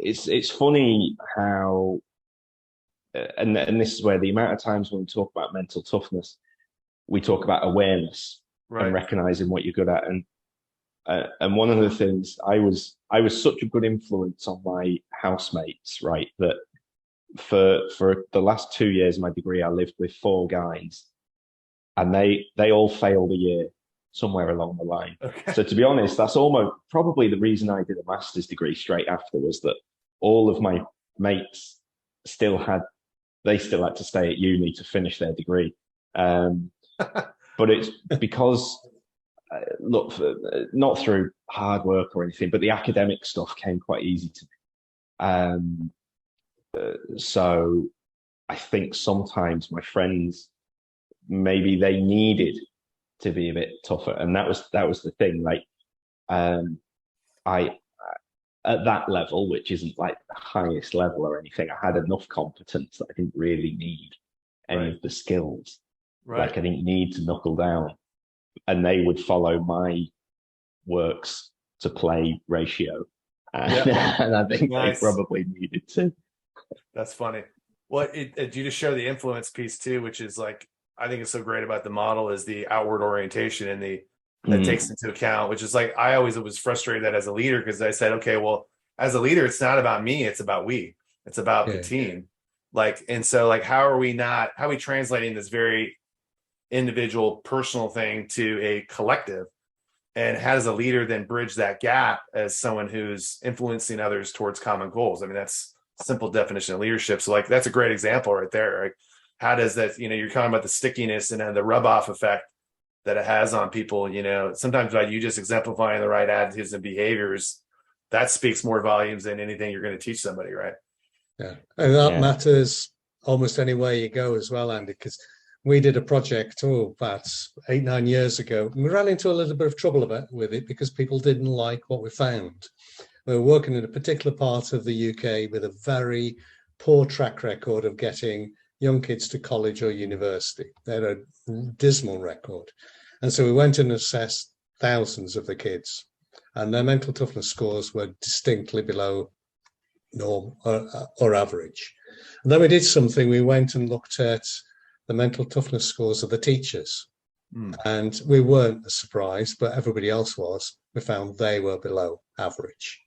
it's funny how, and this is where the amount of times when we talk about mental toughness, we talk about awareness and Right. recognizing what you're good at. And one of the things I was such a good influence on my housemates, right? That for the last 2 years of my degree, I lived with four guys, and they all failed a year somewhere along the line. Okay. So to be honest, that's almost probably the reason I did a master's degree straight after, was that all of my mates still had they still had to stay at uni to finish their degree. But it's because look, not through hard work or anything, but the academic stuff came quite easy to me. So I think sometimes my friends, maybe they needed to be a bit tougher, and that was the thing. Like, I at that level, which isn't like the highest level or anything, I had enough competence that I didn't really need any Right. of the skills. Right. Like, I didn't need to knuckle down, and they would follow my works to play ratio. And, Yeah. and I think they Nice. probably needed to. That's funny. Well, you just show the influence piece too, which is like, I think it's so great about the model is the outward orientation and the that takes Mm, into account, which is like, I always was frustrated that as a leader, because I said, okay, well, as a leader, it's not about me, it's about it's about the Yeah. team. Like, and so like, how are we translating this very individual personal thing to a collective? And how does a leader then bridge that gap as someone who's influencing others towards common goals? I mean, that's a simple definition of leadership. So like, that's a great example right there. Right? How does that, you're talking about the stickiness and the rub off effect that it has on people, sometimes by you just exemplifying the right attitudes and behaviors, that speaks more volumes than anything you're going to teach somebody. Right. Yeah, and that yeah. matters almost anywhere you go as well, Andy, because we did a project, about 8, 9 years ago, and we ran into a little bit of trouble with it because people didn't like what we found. We were working in a particular part of the UK with a very poor track record of getting young kids to college or university. They had a dismal record. And so we went and assessed thousands of the kids, and their mental toughness scores were distinctly below norm or average. And then we did something. We went and looked at the mental toughness scores of the teachers. And we weren't surprised, but everybody else was. We found they were below average.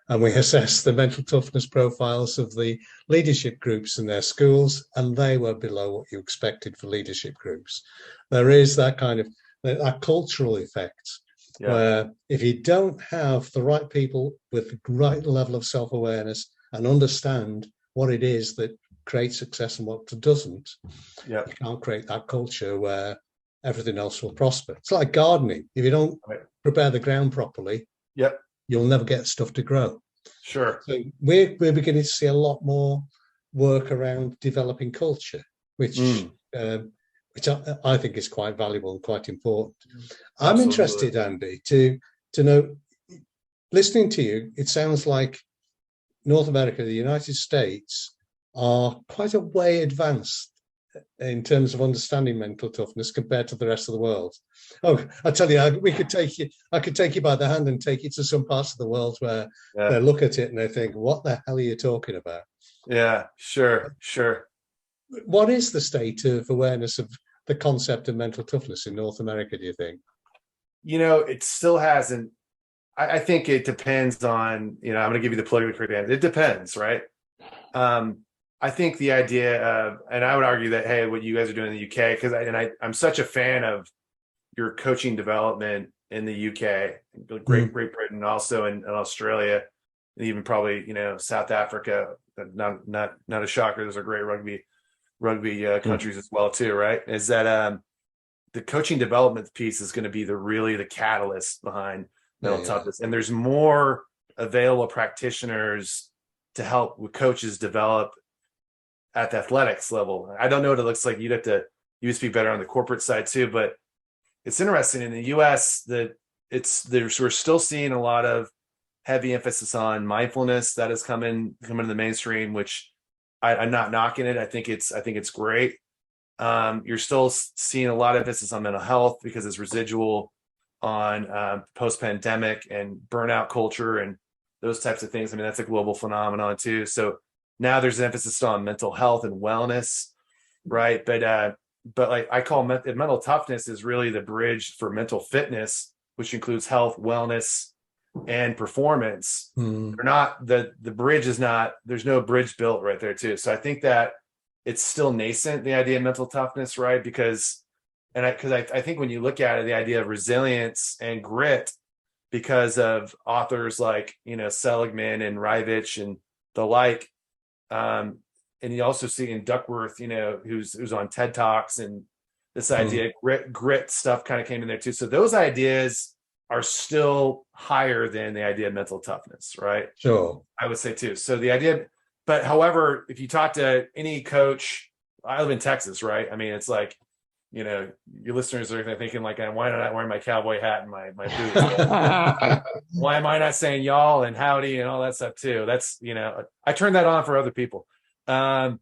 And we assessed the mental toughness profiles of the leadership groups in their schools, and they were below what you expected for leadership groups. There is that kind of that cultural effect. Yeah. Where if you don't have the right people with the right level of self-awareness and understand what it is that creates success and what doesn't, you can't create that culture where everything else will prosper. It's like gardening. If you don't prepare the ground properly, you'll never get stuff to grow. Sure. So we're beginning to see a lot more work around developing culture, which I think is quite valuable and quite important. Absolutely. I'm interested, Andy, to know, listening to you, it sounds like North America, the United States, are quite a way advanced in terms of understanding mental toughness compared to the rest of the world. Oh, I tell you, I could take you by the hand and take you to some parts of the world where they look at it and they think, what the hell are you talking about? Yeah, sure. What is the state of awareness of the concept of mental toughness in North America, do you think? It still hasn't. I think it depends on, I'm going to give you the politically correct answer. It depends, right? I think the idea of, and I would argue that, hey, what you guys are doing in the UK, because I'm such a fan of your coaching development in the UK, Great Britain, also in Australia, and even probably, South Africa. Not a shocker. Those are great rugby countries as well too, right? Is that the coaching development piece is going to be really the catalyst behind mental toughness, and there's more available practitioners to help with coaches develop at the athletics level. I don't know what it looks like. You would speak better on the corporate side too, but it's interesting in the US that we're still seeing a lot of heavy emphasis on mindfulness that has come in the mainstream, which I'm not knocking it. I think it's great. You're still seeing a lot of emphasis on mental health because it's residual on post-pandemic and burnout culture and those types of things. I mean, that's a global phenomenon too. So now there's an emphasis on mental health and wellness, right? But like I call mental toughness is really the bridge for mental fitness, which includes health, wellness, and performance. They're not the bridge is not, there's no bridge built right there too. So I think that it's still nascent, the idea of mental toughness, right? Because I think when you look at it, the idea of resilience and grit, because of authors like, Seligman and Rivich and the like, and you also see in Duckworth, who's on TED Talks, and this idea of grit stuff kind of came in there too. So those ideas are still higher than the idea of mental toughness, right? Sure. I would say too. So the idea, but however, if you talk to any coach, I live in Texas, right? I mean, it's like, your listeners are thinking like, why am I not wearing my cowboy hat and my boots? Why am I not saying y'all and howdy and all that stuff too? That's, I turn that on for other people. But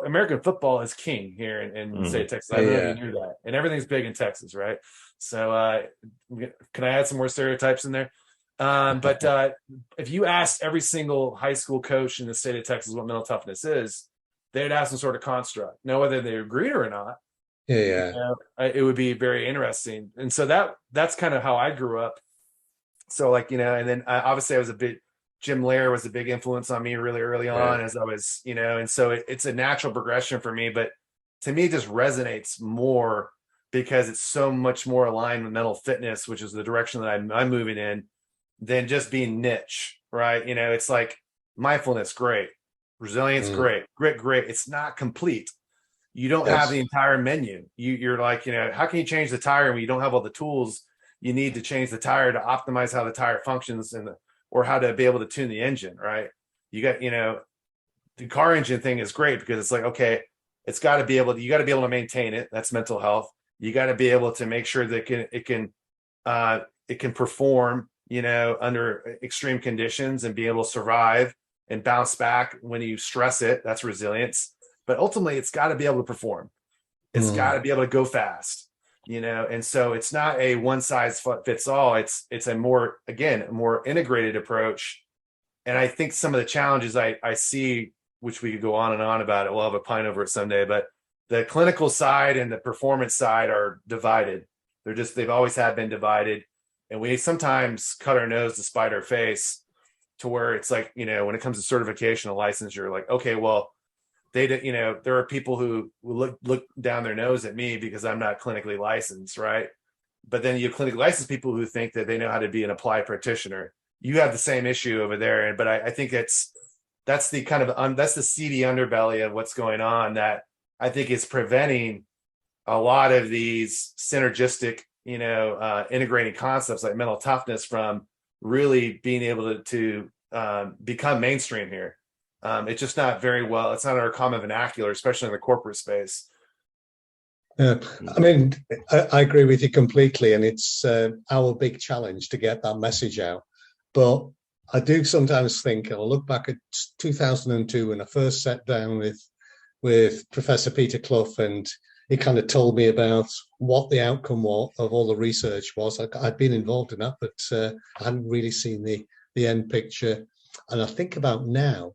American football is king here in the state of Texas. I don't know if you knew that. And everything's big in Texas, right? So can I add some more stereotypes in there? But if you asked every single high school coach in the state of Texas what mental toughness is, they'd have some sort of construct. Now, whether they agreed or not, it would be very interesting. And so that's kind of how I grew up. So and then obviously I was Jim Lair was a big influence on me really early on as I was, and so it's a natural progression for me. But to me, it just resonates more because it's so much more aligned with mental fitness, which is the direction that I'm moving in, than just being niche, right? It's like mindfulness, great. Resilience, great. Grit, great. It's not complete. You don't have the entire menu. You're like, how can you change the tire when you don't have all the tools you need to change the tire to optimize how the tire functions or how to be able to tune the engine, right? You got, the car engine thing is great because it's like, okay, you got to be able to maintain it. That's mental health. You got to be able to make sure that it can perform, under extreme conditions and be able to survive and bounce back when you stress it. That's resilience. But ultimately, it's got to be able to perform. It's got to be able to go fast, and so it's not a one size fits all. It's a more integrated approach. And I think some of the challenges I see, which we could go on and on about it, we'll have a pint over it someday, but the clinical side and the performance side are divided. They've always have been divided. And we sometimes cut our nose to spite our face, to where it's like, when it comes to certification and licensure, like, okay, well, there are people who look down their nose at me because I'm not clinically licensed, right? But then you have clinically licensed people who think that they know how to be an applied practitioner. You have the same issue over there, but I think that's the kind of that's the seedy underbelly of what's going on that I think is preventing a lot of these synergistic, integrating concepts like mental toughness from really being able to become mainstream here. It's just not very well. It's not our common vernacular, especially in the corporate space. Yeah, I mean, I agree with you completely, and it's our big challenge to get that message out. But I do sometimes think, and I look back at 2002 when I first sat down with Professor Peter Clough, and he kind of told me about what the outcome of all the research was. I'd been involved in that, but I hadn't really seen the end picture. And I think about now,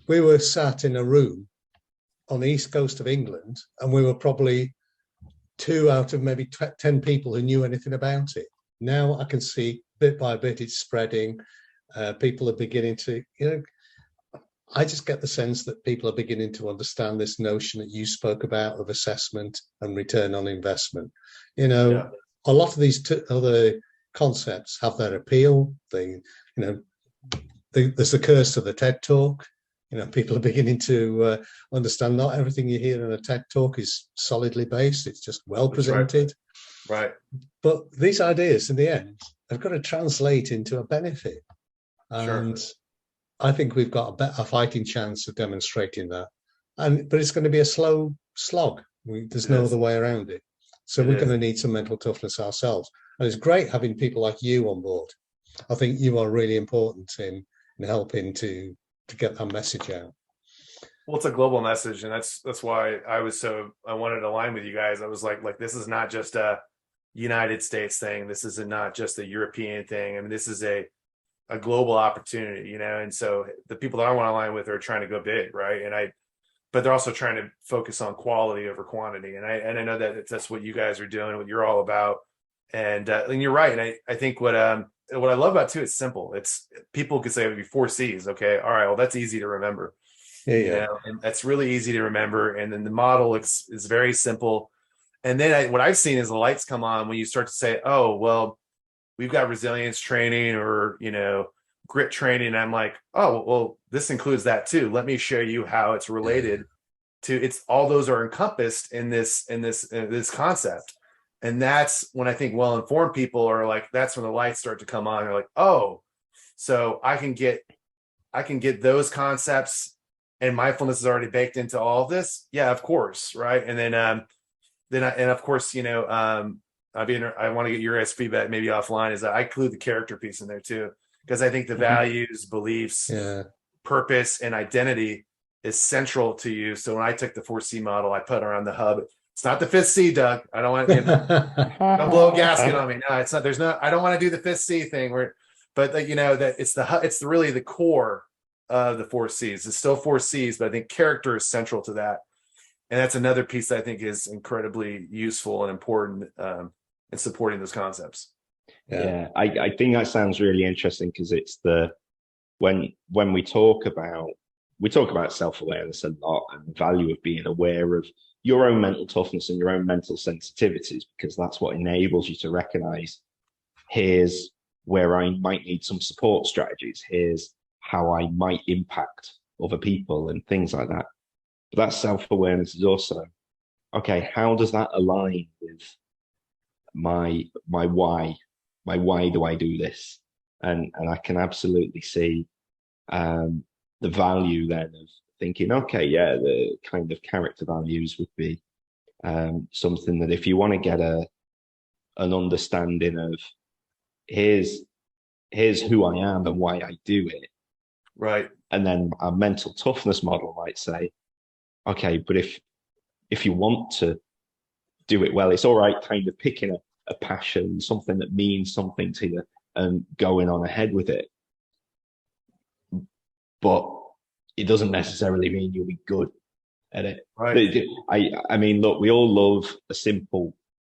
we were sat in a room on the east coast of England, and we were probably 2 out of maybe 10 people who knew anything about it. Now I can see bit by bit it's spreading. People are beginning to, I just get the sense that people are beginning to understand this notion that you spoke about of assessment and return on investment. A lot of these other concepts have their appeal. There's the curse of the TED Talk. People are beginning to understand not everything you hear in a TED Talk is solidly based. It's just well presented. Right. But these ideas, in the end, have got to translate into a benefit. And I think we've got a fighting chance of demonstrating that. But it's going to be a slow slog. There's no other way around it. So we're going to need some mental toughness ourselves. And it's great having people like you on board. I think you are really important in helping to get that message out. Well, it's a global message, and that's why I wanted to align with you guys. I was like this is not just a United States thing. This is not just a European thing. I mean, this is a global opportunity, and so the people that I want to align with are trying to go big, right? But they're also trying to focus on quality over quantity. And I know that that's what you guys are doing, what you're all about. And you're right. And I think what I love about it too, it's simple. It's people could say it would be 4 C's. Okay. All right. Well, that's easy to remember. Yeah. And that's really easy to remember. And then the model is very simple. And then what I've seen is the lights come on when you start to say, oh, well, we've got resilience training or, grit training. And I'm like, oh, well, this includes that too. Let me show you how it's related to it's all those are encompassed in this concept. And that's when I think well-informed people are like, that's when the lights start to come on. They're like, oh, so I can get those concepts and mindfulness is already baked into all of this. Yeah, of course. Right. And then of course, I want to get your guys' feedback maybe offline is that I include the character piece in there too, because I think the values, beliefs, purpose, and identity is central to you. So when I took the 4C model, I put around the hub. It's not the 5th C, Doug. I don't want to don't blow a gasket on me. No, it's not. I don't want to do the 5th C thing but that it's really the core of the 4 C's. It's still 4 C's, but I think character is central to that. And that's another piece that I think is incredibly useful and important in supporting those concepts. Yeah, I think that sounds really interesting because it's when we talk about self-awareness a lot and the value of being aware of your own mental toughness and your own mental sensitivities, because that's what enables you to recognize, here's where I might need some support strategies. Here's how I might impact other people and things like that. But that self-awareness is also, okay, how does that align with my why? My why do I do this? And I can absolutely see the value then of thinking, okay, yeah, the kind of character values would be something that if you want to get an understanding of here's who I am and why I do it. Right. And then our mental toughness model might say, okay, but if you want to do it well, it's all right kind of picking a passion, something that means something to you and going on ahead with it. But it doesn't necessarily mean you'll be good at it. Right. I mean, look, we all love a simple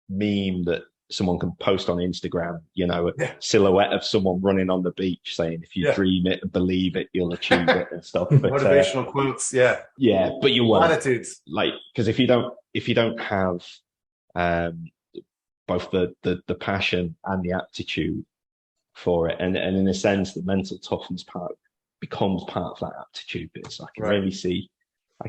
meme that someone can post on Instagram, a silhouette of someone running on the beach saying, if you dream it and believe it, you'll achieve it and stuff. But, motivational quotes. Yeah. Yeah. But you won't. Attitudes. Because if you don't have both the passion and the aptitude for it, and in a sense, the mental toughness part becomes part of that aptitude bit. So I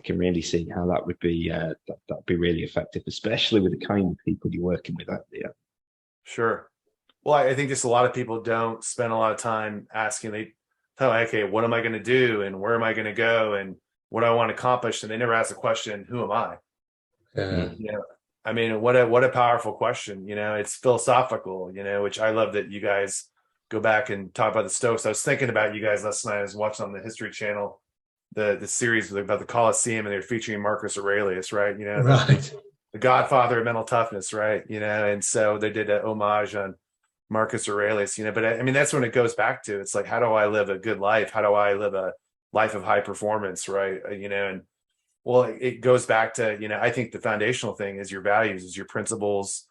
can really see how that would be that'd be really effective, especially with the kind of people you're working with out there. Sure. Well, I think just a lot of people don't spend a lot of time asking. They tell, okay, what am I going to do, and where am I going to go, and what do I want to accomplish, and they never ask the question, who am I? I mean, what a powerful question. It's philosophical. Which I love that you guys go back and talk about the Stoics. I was thinking about you guys last night. I was watching on the History Channel the series about the Colosseum, and they're featuring Marcus Aurelius, right? Right. The godfather of mental toughness, right? And so they did an homage on Marcus Aurelius, but I mean, that's when it goes back to, it's like, how do I live a good life? How do I live a life of high performance, right? And well, it goes back to, I think the foundational thing is your values, is your principles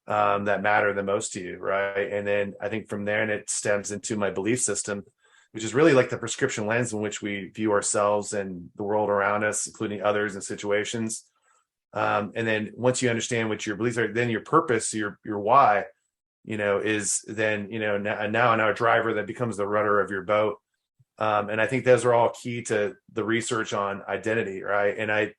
that matter the most to you, right? And then I think from there, and it stems into my belief system, which is really like the prescription lens in which we view ourselves and the world around us, including others and situations. And then once you understand what your beliefs are, then your purpose, your why, is then, now a driver that becomes the rudder of your boat. And I think those are all key to the research on identity, right? And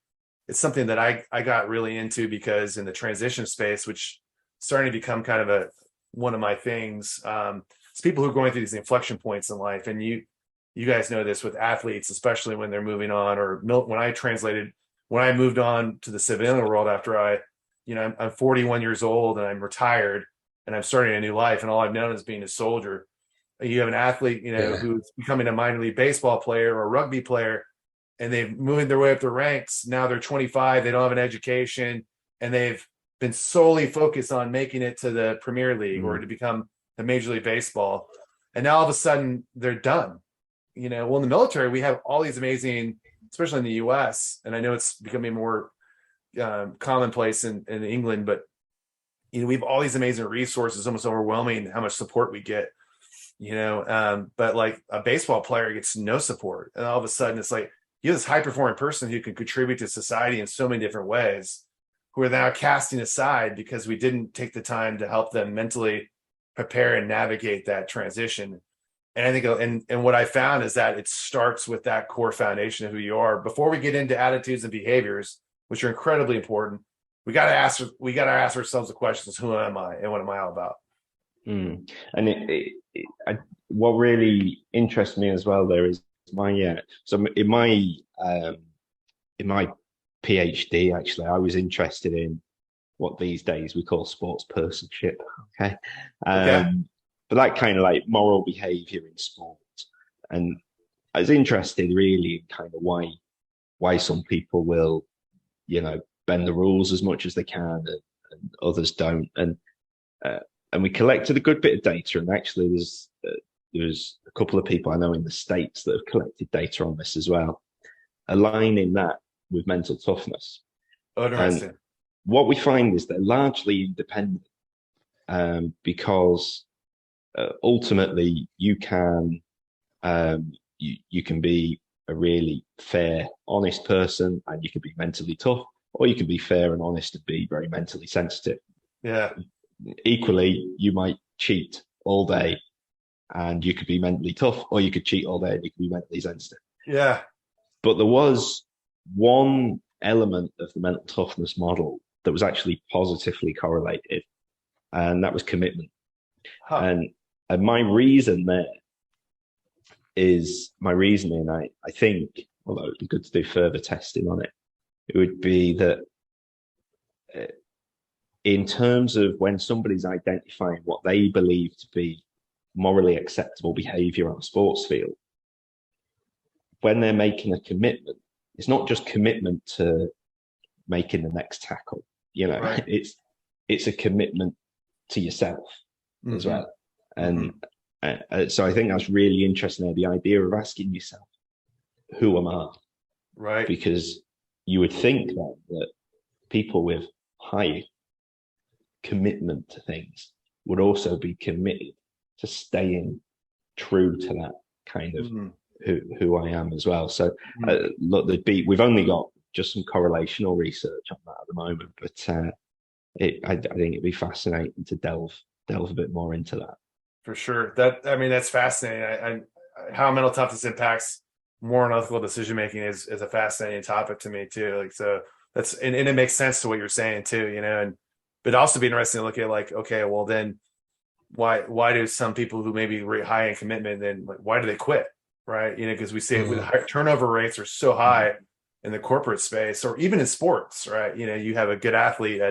it's something that I got really into because in the transition space, which starting to become kind of one of my things, it's people who are going through these inflection points in life. And you guys know this with athletes, especially when they're moving on, or when I moved on to the civilian world after I'm 41 years old and I'm retired and I'm starting a new life, and all I've known is being a soldier. You have an athlete, who's becoming a minor league baseball player or a rugby player, and they've moved their way up the ranks. Now they're 25, they don't have an education, and they've been solely focused on making it to the Premier League or to become the Major League Baseball. And now all of a sudden they're done. Well, in the military, we have all these amazing, especially in the US, and I know it's becoming more commonplace in England, but we have all these amazing resources, almost overwhelming how much support we get, but like a baseball player gets no support. And all of a sudden it's like, you have this high performing person who can contribute to society in so many different ways, who are now casting aside because we didn't take the time to help them mentally prepare and navigate that transition. And I think, and what I found is that it starts with that core foundation of who you are. Before we get into attitudes and behaviors, which are incredibly important, we got to ask ourselves the questions: who am I, and what am I all about? And what really interests me as well there is so in my PhD, actually, I was interested in what these days we call sports personship. Okay. But that kind of like moral behavior in sport. And I was interested really in kind of why some people will, bend the rules as much as they can and others don't. And we collected a good bit of data. And actually there's a couple of people I know in the States that have collected data on this as well, aligning that with mental toughness. Oh, interesting. And what we find is they're largely independent because ultimately you can be a really fair, honest person, and you can be mentally tough, or you can be fair and honest and be very mentally sensitive. Yeah. Equally, you might cheat all day and you could be mentally tough, or you could cheat all day and you could be mentally sensitive. Yeah. But there was one element of the mental toughness model that was actually positively correlated, and that was commitment. And my reason there is my reasoning. I think, although it'd be good to do further testing on it, it would be that in terms of when somebody's identifying what they believe to be morally acceptable behavior on a sports field, when they're making a commitment, it's not just commitment to making the next tackle. Right. It's a commitment to yourself as well. And so I think that's really interesting there, the idea of asking yourself, who am I? Right. Because you would think then that people with high commitment to things would also be committed to staying true to that kind of who I am as well. So look, we've only got just some correlational research on that at the moment, but I think it'd be fascinating to delve a bit more into that. For sure. That's fascinating. How mental toughness impacts moral and ethical decision making is a fascinating topic to me too. Like, so that's and it makes sense to what you're saying too. But also be interesting to look at like, okay, well then why do some people who may be really high in commitment, then why do they quit? Right. Because we see it with turnover rates are so high in the corporate space, or even in sports, right? You have a good athlete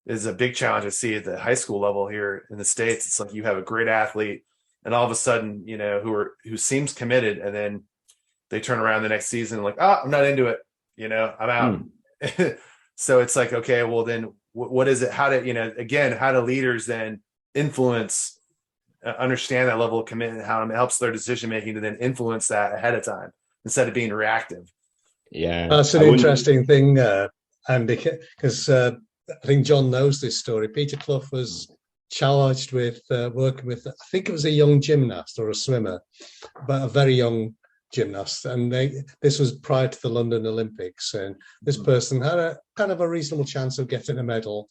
is a big challenge to see at the high school level here in the States. It's like you have a great athlete and all of a sudden, who seems committed, and then they turn around the next season and like, I'm not into it. I'm out. So it's like, okay, well then what is it? How do leaders then influence, understand that level of commitment, how it helps their decision-making to then influence that ahead of time instead of being reactive. Yeah. That's an interesting thing, Andy, because I think John knows this story. Peter Clough was charged with working with, I think it was a young gymnast or a swimmer, but a very young gymnast. And this was prior to the London Olympics. And this person had a kind of a reasonable chance of getting a medal,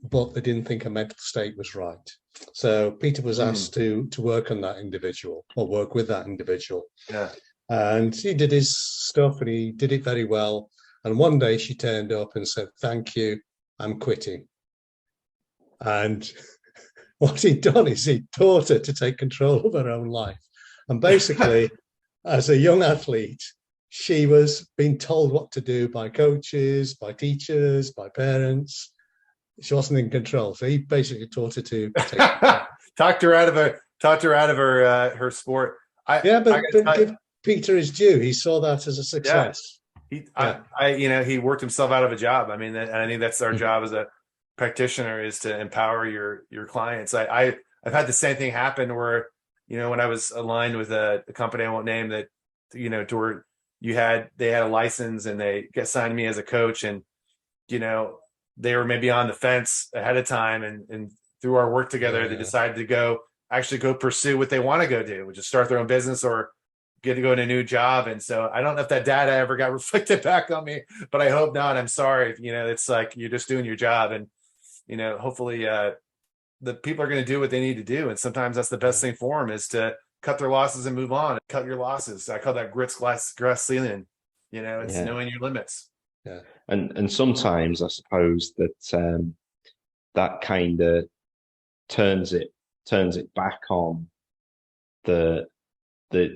but they didn't think a mental state was right. So Peter was asked to work on that individual, or work with that individual. Yeah. And he did his stuff and he did it very well. And one day she turned up and said, "Thank you, I'm quitting." And what he'd done is he taught her to take control of her own life. And basically, as a young athlete, she was being told what to do by coaches, by teachers, by parents. She wasn't in control. So he basically taught her to take talked her out of her sport. But give Peter his due. He saw that as a success. He worked himself out of a job. And I think that's our job practitioner is to empower your clients. I've had the same thing happen where, when I was aligned with a company I won't name, that, to where they had a license and they assigned me as a coach, and, they were maybe on the fence ahead of time, and through our work together, they decided to go pursue what they want to go do, which is start their own business or get to go in a new job. And so I don't know if that data ever got reflected back on me, but I hope not. I'm sorry. It's like, you're just doing your job, and, hopefully the people are going to do what they need to do. And sometimes that's the best thing for them, is to cut their losses and move on. Cut your losses. I call that grass ceiling. It's knowing your limits. Yeah. And sometimes I suppose that that kind of turns it back on the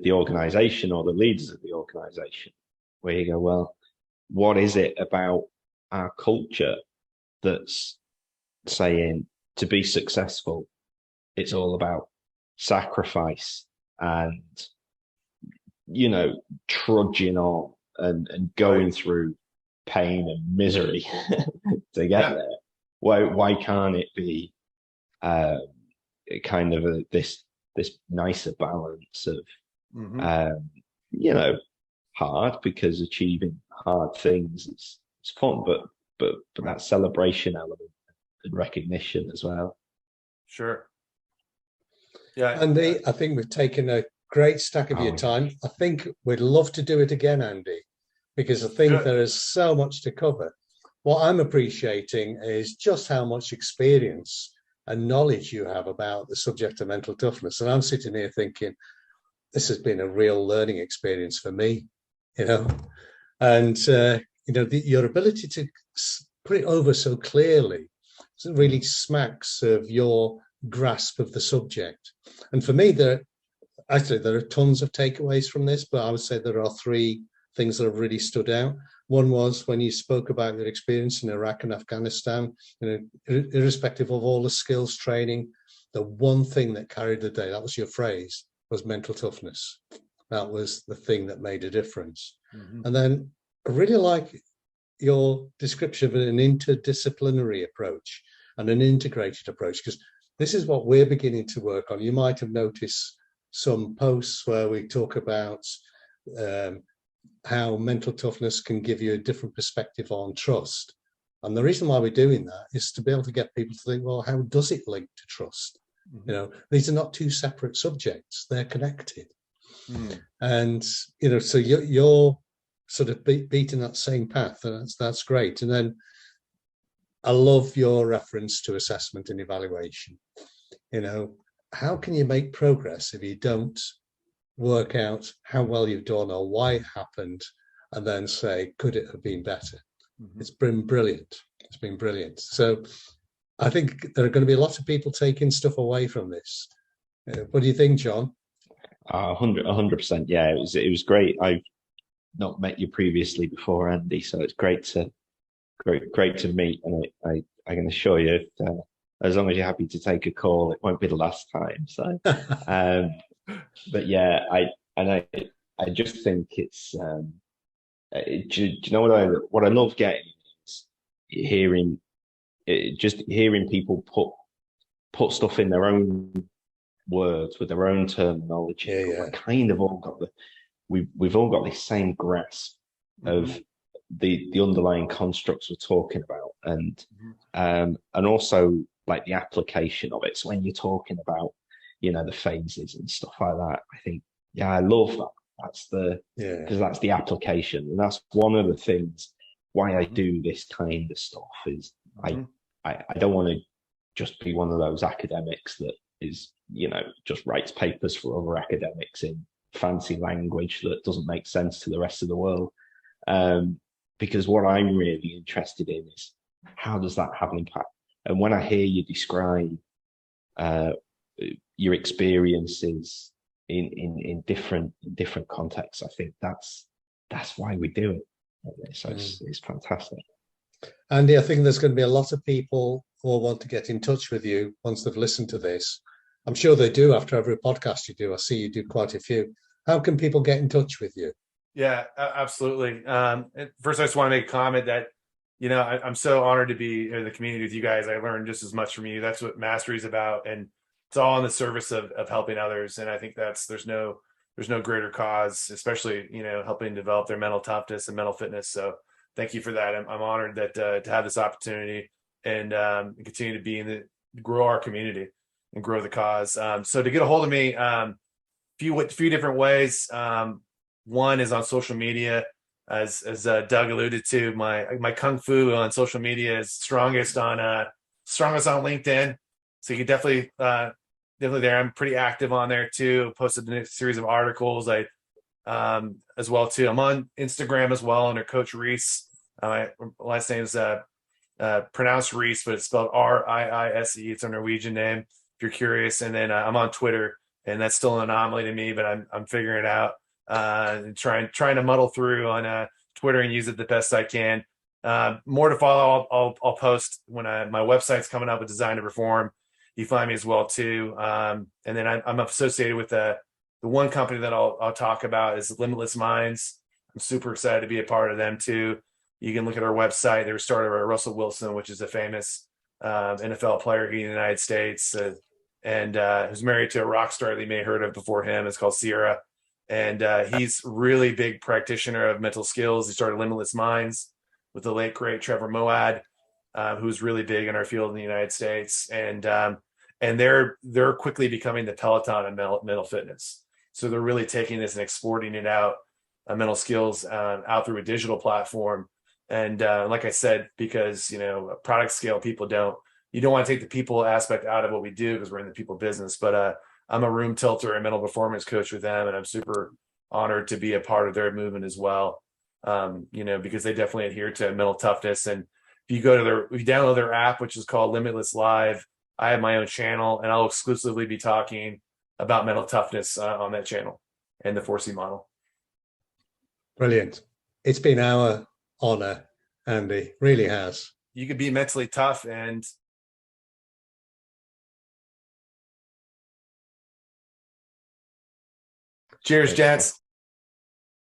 organization or the leaders of the organization, where you go, well, what is it about our culture that's saying to be successful, it's all about sacrifice and, trudging on and going through pain and misery to get there? Why can't it be kind of this nicer balance of hard, because achieving hard things is fun, but that celebration element and recognition as well. Sure. Yeah. Andy, I think we've taken a great stack of your time. I think we'd love to do it again, Andy, because I think there is so much to cover. What I'm appreciating is just how much experience and knowledge you have about the subject of mental toughness. And I'm sitting here thinking, this has been a real learning experience for me, and, your ability to put it over so clearly really smacks of your grasp of the subject. And for me, there are tons of takeaways from this, but I would say there are three things that have really stood out. One was when you spoke about your experience in Iraq and Afghanistan, irrespective of all the skills training, the one thing that carried the day, that was your phrase, was mental toughness. That was the thing that made a difference. Mm-hmm. And then I really like your description of an interdisciplinary approach and an integrated approach, because this is what we're beginning to work on. You might have noticed some posts where we talk about how mental toughness can give you a different perspective on trust. And the reason why we're doing that is to be able to get people to think, well, how does it link to trust? Mm-hmm. These are not two separate subjects, they're connected. Mm. And, so you're sort of beating that same path, and that's great. And then I love your reference to assessment and evaluation. How can you make progress if you don't work out how well you've done or why it happened, and then say, could it have been better? Mm-hmm. It's been brilliant. It's been brilliant. So I think there are going to be a lot of people taking stuff away from this. What do you think, John? 100%. Yeah, it was great. I've not met you previously before, Andy, so it's great to meet. And I can assure you, as long as you're happy to take a call, it won't be the last time. So, but yeah, I just think it's. Do you know what I love getting is hearing people put stuff in their own words with their own terminology. Yeah. We kind of all got we've all got this same grasp of the underlying constructs we're talking about, and also like the application of it. So when you're talking about the phases and stuff like that, I think I love that. Because that's the application, and that's one of the things why I do this kind of stuff is I don't want to just be one of those academics that is just writes papers for other academics in fancy language that doesn't make sense to the rest of the world. Because what I'm really interested in is how does that have an impact? And when I hear you describe your experiences in different contexts, I think that's why we do it. So it's fantastic. Andy, I think there's going to be a lot of people who will want to get in touch with you once they've listened to this. I'm sure they do after every podcast you do. I see you do quite a few. How can people get in touch with you? Yeah, absolutely. First, I just want to make a comment that I'm so honored to be in the community with you guys. I learned just as much from you. That's what mastery is about, and it's all in the service of helping others. And I think there's no greater cause, especially helping develop their mental toughness and mental fitness. So thank you for that. I'm honored that to have this opportunity and continue to grow our community and grow the cause. So to get a hold of me, few different ways. One is on social media. As Doug alluded to, my kung fu on social media is strongest on LinkedIn. So you can definitely there. I'm pretty active on there too. Posted a series of articles. As well too. I'm on Instagram as well under Coach Riise. My last name is pronounced Riise, but it's spelled Riise. It's a Norwegian name if you're curious. And then I'm on Twitter, and that's still an anomaly to me, but I'm figuring it out. And trying to muddle through on Twitter and use it the best I can. More to follow. I'll post when my website's coming up with Design to Perform. You find me as well too. And then I'm associated with the one company that I'll talk about is Limitless Minds. I'm super excited to be a part of them too. You can look at our website. They were started by Russell Wilson, which is a famous NFL player here in the United States, and who's married to a rock star that you may have heard of before him. It's called Sierra. And he's really big practitioner of mental skills. He started Limitless Minds with the late, great Trevor Moawad, who's really big in our field in the United States. And they're quickly becoming the Peloton of mental fitness. So they're really taking this and exporting it out, mental skills out through a digital platform. And like I said, because, product scale, you don't want to take the people aspect out of what we do because we're in the people business. But I'm a room tilter and mental performance coach with them, and I'm super honored to be a part of their movement as well. Because they definitely adhere to mental toughness. And if you download their app, which is called Limitless Live, I have my own channel, and I'll exclusively be talking about mental toughness on that channel and the 4C model. Brilliant. It's been our honor, Andy. Really has. You could be mentally tough and cheers, gents.